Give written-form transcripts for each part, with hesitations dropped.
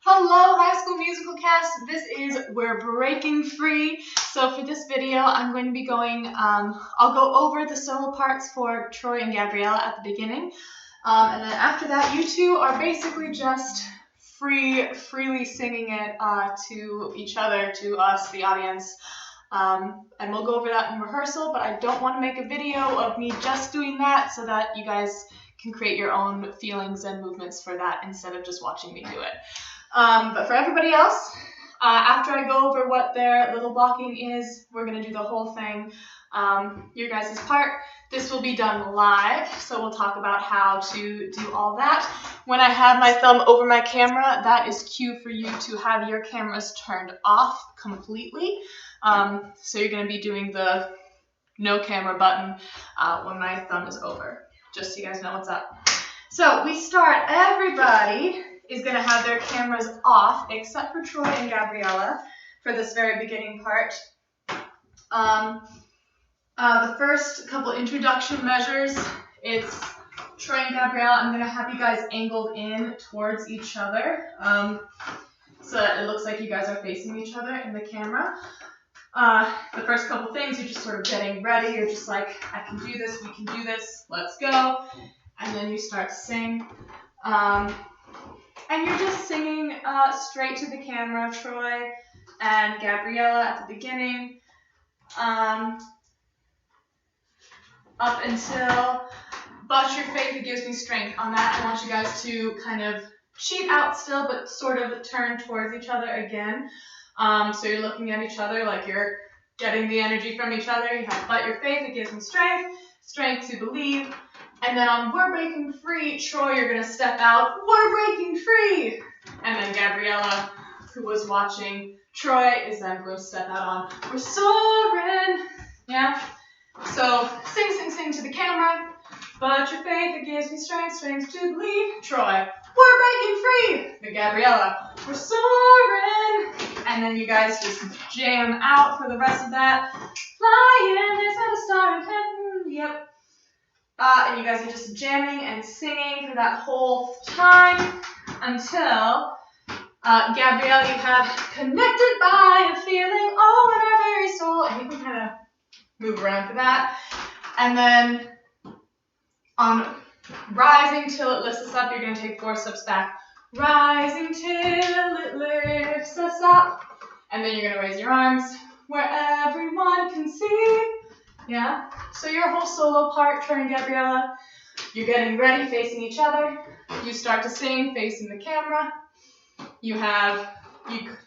Hello, High School Musical cast. This is We're Breaking Free. So for this video, I'm going to be going, I'll go over the solo parts for Troy and Gabriella at the beginning. And then after that, you two are basically just freely singing it to each other, to us, the audience. And we'll go over that in rehearsal, but I don't want to make a video of me just doing that so that you guys can create your own feelings and movements for that instead of just watching me do it. But for everybody else, after I go over what their little blocking is, we're going to do the whole thing, your guys' part. This will be done live, so we'll talk about how to do all that. When I have my thumb over my camera, that is cue for you to have your cameras turned off completely. So you're going to be doing the no camera button when my thumb is over, just so you guys know what's up. So we start, everybody is going to have their cameras off, except for Troy and Gabriella, for this very beginning part. The first couple introduction measures, it's Troy and Gabriella. I'm going to have you guys angled in towards each other, so that it looks like you guys are facing each other in the camera. The first couple things, you're just sort of getting ready. You're just like, I can do this, we can do this, let's go. And then you start to sing. And you're just singing straight to the camera, Troy and Gabriella at the beginning, up until "But Your Faith, It Gives Me Strength." On that, I want you guys to kind of cheat out still, but sort of turn towards each other again. So you're looking at each other like you're getting the energy from each other. You have "But Your Faith, It Gives Me Strength," strength to believe. And then on "We're Breaking Free," Troy, you're going to step out, "We're breaking free." And then Gabriella, who was watching Troy, is then going to step out on "We're soaring." Yeah? So sing to the camera. "But your faith, it gives me strength, strength to believe." Troy, "We're breaking free." The Gabriella, "We're soaring." And then you guys just jam out for the rest of that. "Flying, there's not a star in heaven." Yep. And you guys are just jamming and singing for that whole time until, Gabrielle, you have "Connected by a feeling all in our very soul." And you can kind of move around for that. And then on "Rising Till It Lifts Us Up," you're going to take 4 steps back. "Rising till it lifts us up." And then you're going to raise your arms where everyone can see. Yeah? So your whole solo part, Troy and Gabriella, you're getting ready, facing each other. You start to sing, facing the camera. You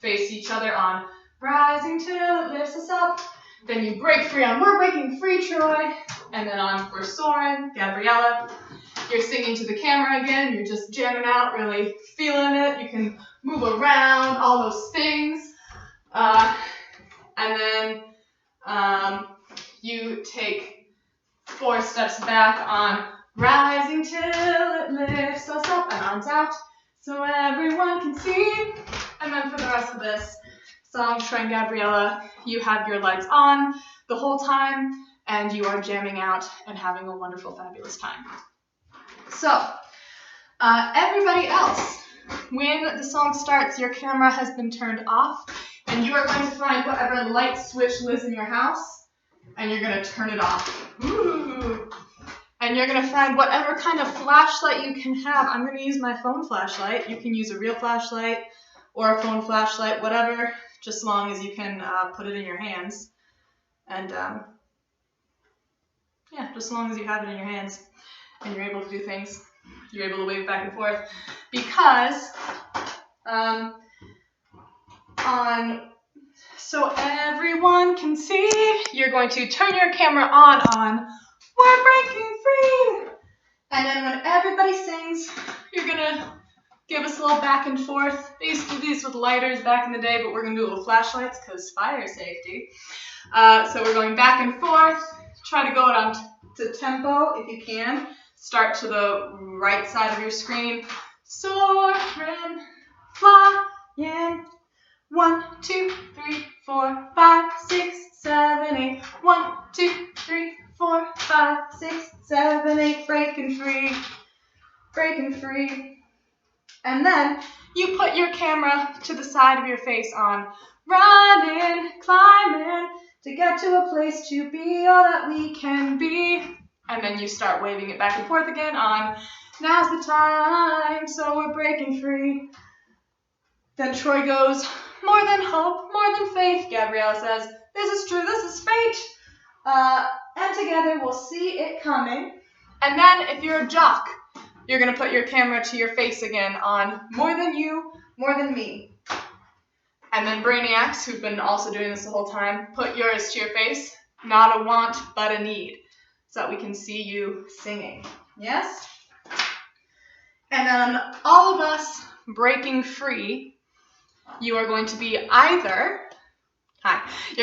face each other on "Rising Till It Lifts Us Up." Then you break free on "We're Breaking Free," Troy. And then on "We're Soaring," Gabriella. You're singing to the camera again. You're just jamming out, really feeling it. You can move around, all those things. And then you take 4 steps back on "Rising Till It Lifts Us Up," and arms out so everyone can see. And then for the rest of this song, Troy and Gabriella, you have your lights on the whole time, and you are jamming out and having a wonderful, fabulous time. So, everybody else, when the song starts, your camera has been turned off, and you are going to find whatever light switch lives in your house, and you're going to turn it off. Ooh. And you're going to find whatever kind of flashlight you can have. I'm going to use my phone flashlight. You can use a real flashlight or a phone flashlight, whatever, just as long as you can put it in your hands. And yeah, just as long as you have it in your hands and you're able to do things. You're able to wave back and forth. Because so everyone can see, you're going to turn your camera on "We're Breaking Free." And then when everybody sings, you're going to give us a little back and forth. They used to do these with lighters back in the day, but we're going to do it with flashlights because fire safety. So we're going back and forth. Try to go on to tempo if you can. Start to the right side of your screen. Soaring, flying. 1, 2, 3, 4, 5, 6, 7, 8. 1, 2, 3, 4, 5, 6, 7, 8. Breaking free, breaking free. And then you put your camera to the side of your face on running, climbing, to get to a place to be all that we can be. And then you start waving it back and forth again on now's the time, so we're breaking free. Then Troy goes, more than hope, more than faith. Gabriella says, this is true, this is fate. And together we'll see it coming. And then if you're a jock, you're going to put your camera to your face again on more than you, more than me. And then Brainiacs, who've been also doing this the whole time, put yours to your face, not a want, but a need, so that we can see you singing. Yes? And then all of us breaking free, you are going to be you're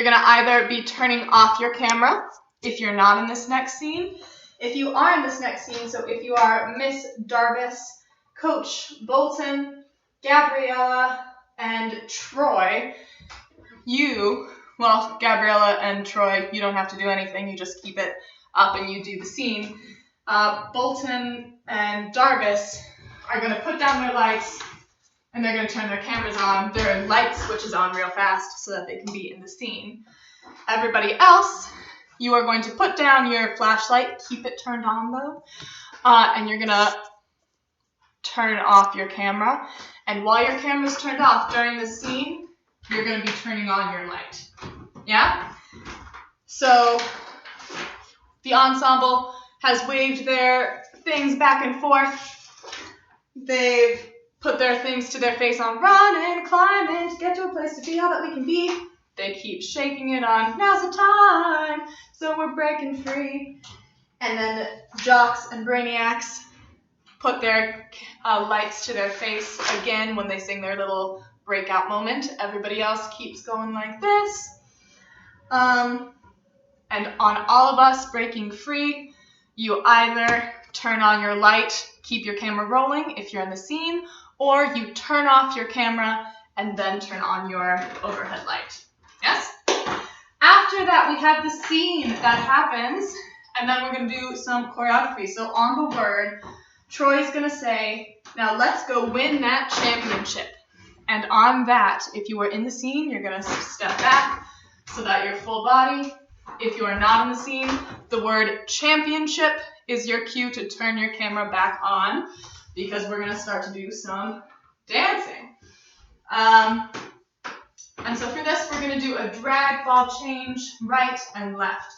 going to either be turning off your camera if you're not in this next scene. If you are in this next scene, so if you are Miss Darbus, Coach Bolton, Gabriella, and Troy, Gabriella and Troy, you don't have to do anything. You just keep it up and you do the scene. Bolton and Darbus are going to put down their lights and they're going to turn their cameras on. Their light switches on real fast so that they can be in the scene. Everybody else, you are going to put down your flashlight, keep it turned on though, and you're going to turn off your camera. And while your camera's turned off during the scene, you're going to be turning on your light. Yeah? So the ensemble has waved their things back and forth. They've put their things to their face on running, climbing, to get to a place to be all that we can be. They keep shaking it on, now's the time, so we're breaking free. And then the jocks and brainiacs put their lights to their face again when they sing their little breakout moment. Everybody else keeps going like this. And on all of us breaking free, you either turn on your light, keep your camera rolling if you're in the scene, or you turn off your camera and then turn on your overhead light. Yes? After that, we have the scene that happens, and then we're going to do some choreography. So on the word, Troy's going to say, now let's go win that championship. And on that, if you are in the scene, you're going to step back so that you're full body. If you are not in the scene, the word championship is your cue to turn your camera back on because we're going to start to do some dancing. And so for this, we're going to do a drag ball change, right and left.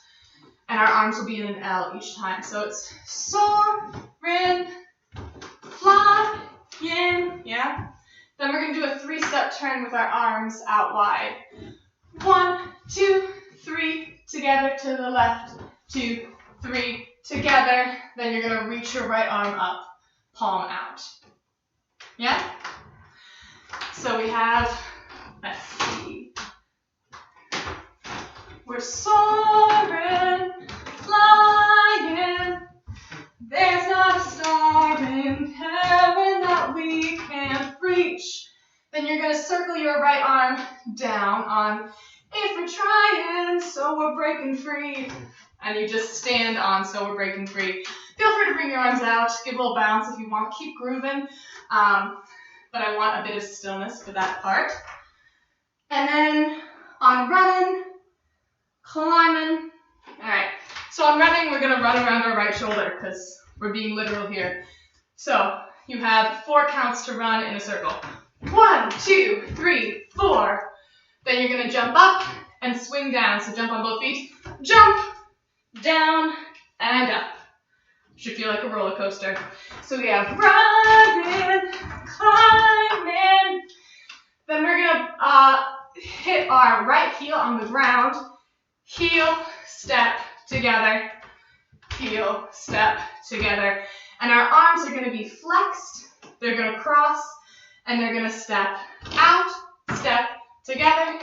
And our arms will be in an L each time. So it's soarin', flying, yeah? Then we're going to do a 3-step turn with our arms out wide. 1, 2, 3, together to the left, 2, 3, together. Then you're going to reach your right arm up, palm out. Yeah? So we have, let's see. We're soaring, flying. There's not a star in heaven that we can't reach. Then you're going to circle your right arm down on if we're trying, so we're breaking free. And you just stand on so we're breaking free. Feel free to bring your arms out, give a little bounce if you want, keep grooving. But I want a bit of stillness for that part. And then on running, climbing. All right, so on running, we're going to run around our right shoulder because we're being literal here. So you have 4 counts to run in a circle. 1, 2, 3, 4. Then you're going to jump up and swing down. So jump on both feet. Jump, down, and up. Should feel like a roller coaster. So we have running, climbing. Then we're going to hit our right heel on the ground. Heel, step, together. Heel, step, together. And our arms are going to be flexed. They're going to cross. And they're going to step out, step, together.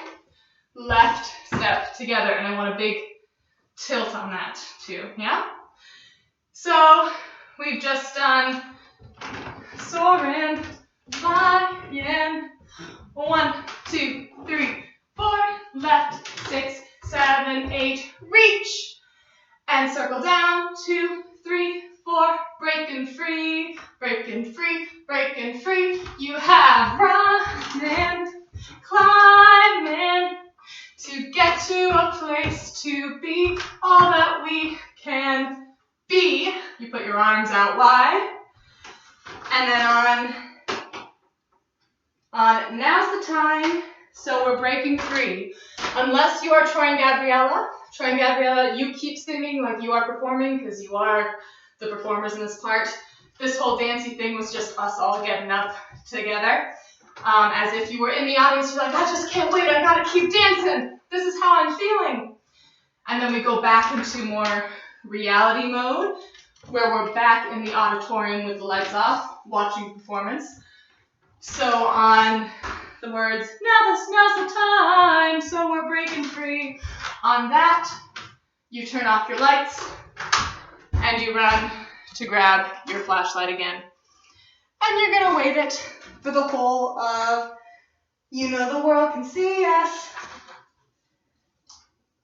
Left, step, together. And I want a big tilt on that too. Yeah? So we've just done soaring, flying. 1, 2, 3, 4. Left, 6, 7, 8. Reach. And circle down. 2, 3, 4. Breaking free, breaking free, breaking free. out wide. And then on Now's the Time, so we're breaking free. Unless you are Troy and Gabriella. Troy and Gabriella, you keep singing like you are performing because you are the performers in this part. This whole dancey thing was just us all getting up together. As if you were in the audience, you're like, I just can't wait, I gotta keep dancing. This is how I'm feeling. And then we go back into more reality mode, where we're back in the auditorium with the lights off, watching performance. So on the words, now's the time, so we're breaking free. On that, you turn off your lights, and you run to grab your flashlight again. And you're gonna wave it for the whole of, you know the world can see us.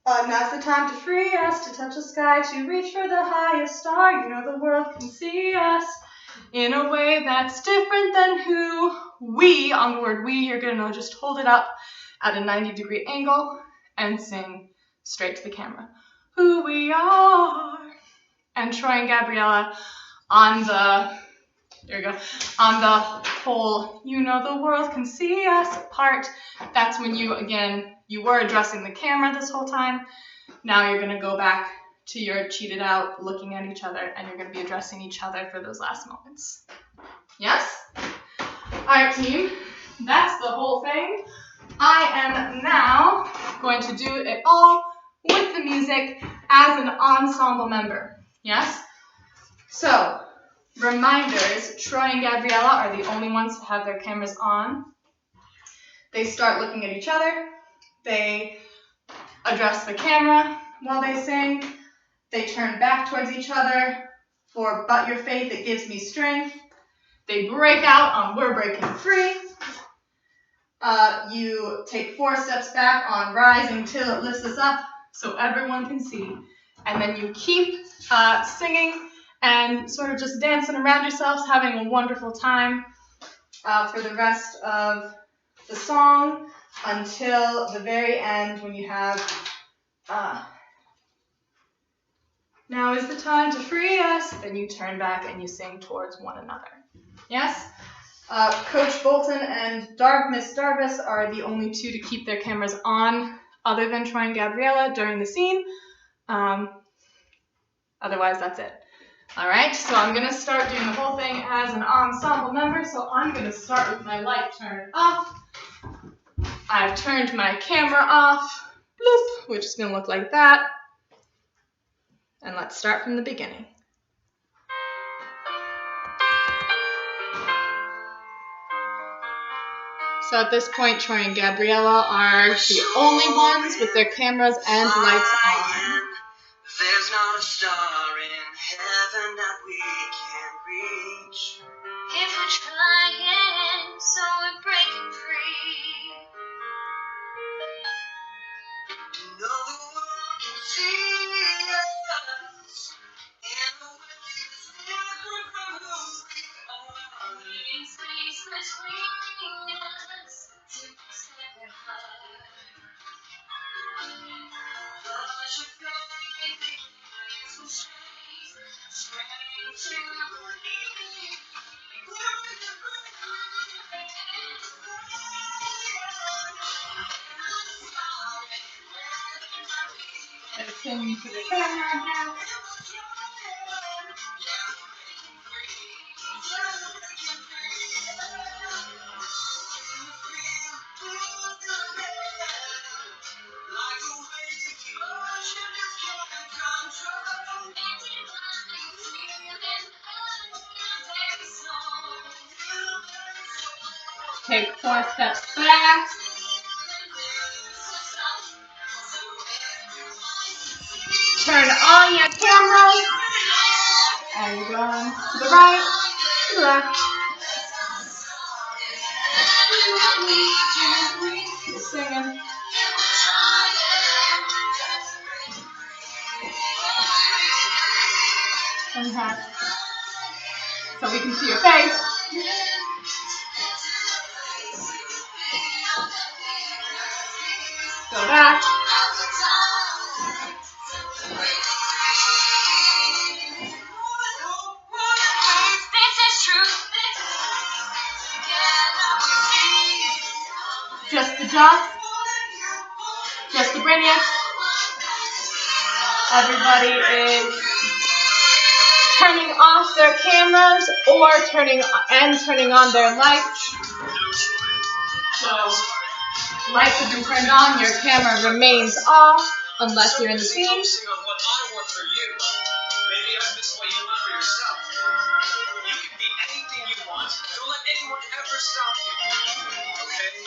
Now's the time to free us, to touch the sky, to reach for the highest star. You know the world can see us in a way that's different than who we, on the word we, you're gonna just hold it up at a 90-degree angle and sing straight to the camera. Who we are. And Troy and Gabriella on the, there you go, on the whole, you know the world can see us part. That's when you, again, you were addressing the camera this whole time. Now you're gonna go back to your cheated out, looking at each other, and you're gonna be addressing each other for those last moments. Yes? All right, team, that's the whole thing. I am now going to do it all with the music as an ensemble member. Yes? So, reminders, Troy and Gabriella are the only ones to have their cameras on. They start looking at each other. They address the camera while they sing. They turn back towards each other for But Your Faith, It Gives Me Strength. They break out on We're Breaking Free. You take 4 steps back on Rising Till It Lifts Us Up so everyone can see. And then you keep singing and sort of just dancing around yourselves, having a wonderful time for the rest of the song until the very end when you have now is the time to free us. Then you turn back and you sing towards one another. Yes? Coach Bolton and Miss Darvis are the only 2 to keep their cameras on other than Troy and Gabriella during the scene. Otherwise, that's it. All right, so I'm going to start doing the whole thing as an ensemble member. So I'm going to start with my light turned off. I've turned my camera off, bloop, which is going to look like that. And let's start from the beginning. So at this point, Troy and Gabriella are the only ones with their cameras and lights on. There's not a star in heaven that we can reach. If we're trying, so we're breaking free. You know the world can see us in a way that's different from who we are. In space between us, take a step behind. Let's sing to the camera now. Take 4 steps back. Turn on your camera. And you're going to the right, to the left. You're singing. So we can see your face. Go back. Just the Joss. Just the Brainiacs. Everybody is turning off their cameras or turning on their lights. So, lights have been turned on, your camera remains off unless you're in the scene. Maybe I miss what you want for yourself. You can be anything you want. Don't let anyone ever stop you. Okay?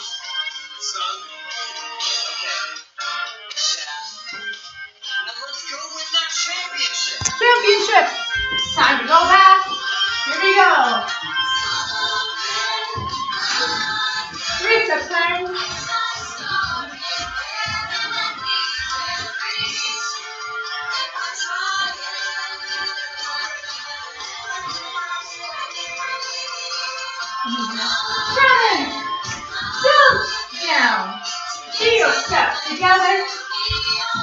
Son? Okay. Yeah. Now let's go win that championship. Championship! It's time to go back. Here we go. Reset time. Seven. Jump down. Heel step together.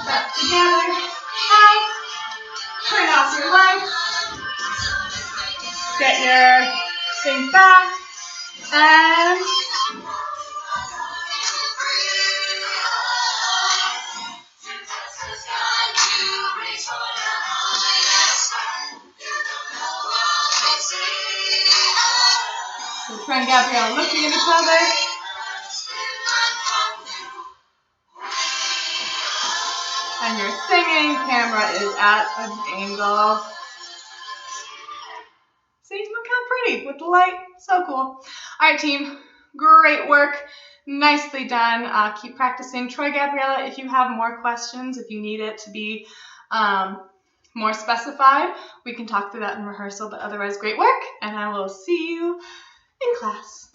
Step together. High. Turn off your lights. Get your things back. And so Troy and Gabrielle looking at each other. And you're singing. Camera is at an angle. See, look how pretty with the light. So cool. All right, team. Great work. Nicely done. Keep practicing. Troy, Gabriella, if you have more questions, if you need it to be more specified, we can talk through that in rehearsal. But otherwise, great work. And I will see you in class.